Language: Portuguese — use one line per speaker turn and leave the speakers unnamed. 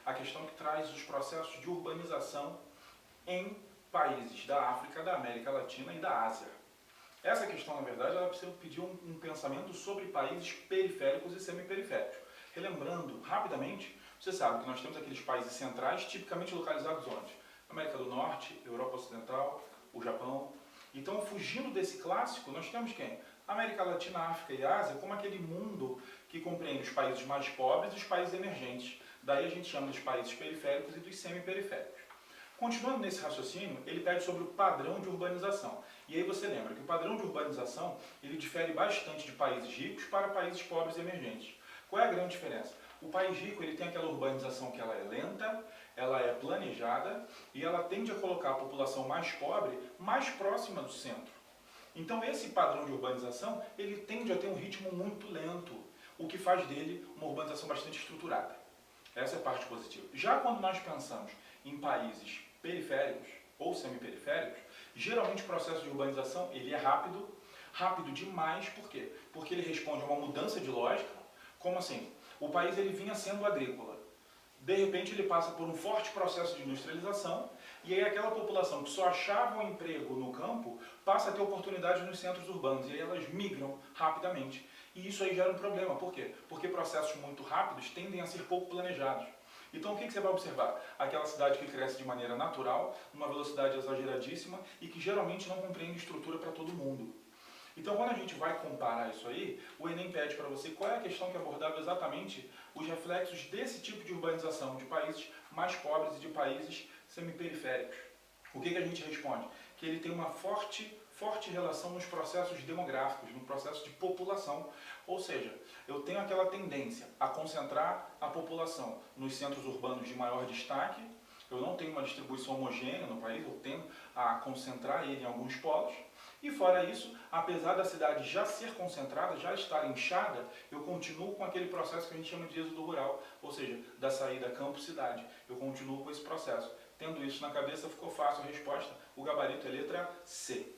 a questão que traz os processos de urbanização em países da África, da América Latina e da Ásia. Essa questão, na verdade, ela precisa pedir um pensamento sobre países periféricos e semiperiféricos. Relembrando rapidamente, você sabe que nós temos aqueles países centrais, tipicamente localizados onde? América do Norte, Europa Ocidental, o Japão. Então, fugindo desse clássico, nós temos quem? América Latina, África e Ásia como aquele mundo que compreende os países mais pobres e os países emergentes. Daí a gente chama dos países periféricos e dos semiperiféricos. Continuando nesse raciocínio, ele pede sobre o padrão de urbanização. E aí você lembra que o padrão de urbanização ele difere bastante de países ricos para países pobres e emergentes. Qual é a grande diferença? O país rico ele tem aquela urbanização que ela é lenta, ela é planejada e ela tende a colocar a população mais pobre mais próxima do centro. Então esse padrão de urbanização ele tende a ter um ritmo muito lento, o que faz dele uma urbanização bastante estruturada. Essa é a parte positiva. Já quando nós pensamos em países periféricos ou semiperiféricos, geralmente o processo de urbanização ele é rápido, rápido demais, por quê? Porque ele responde a uma mudança de lógica. Como assim? O país ele vinha sendo agrícola. De repente ele passa por um forte processo de industrialização e aí aquela população que só achava um emprego no campo passa a ter oportunidades nos centros urbanos e aí elas migram rapidamente. E isso aí gera um problema. Por quê? Porque processos muito rápidos tendem a ser pouco planejados. Então o que você vai observar? Aquela cidade que cresce de maneira natural, numa velocidade exageradíssima e que geralmente não compreende estrutura para todo mundo. Então, quando a gente vai comparar isso aí, o Enem pede para você qual é a questão que abordava exatamente os reflexos desse tipo de urbanização de países mais pobres e de países semiperiféricos. O que a gente responde? Que ele tem uma forte relação nos processos demográficos, no processo de população. Ou seja, eu tenho aquela tendência a concentrar a população nos centros urbanos de maior destaque, eu não tenho uma distribuição homogênea no país, eu tendo a concentrar ele em alguns polos. E fora isso, apesar da cidade já ser concentrada, já estar inchada, eu continuo com aquele processo que a gente chama de êxodo rural, ou seja, da saída campo-cidade. Eu continuo com esse processo. Tendo isso na cabeça, ficou fácil a resposta. O gabarito é letra C.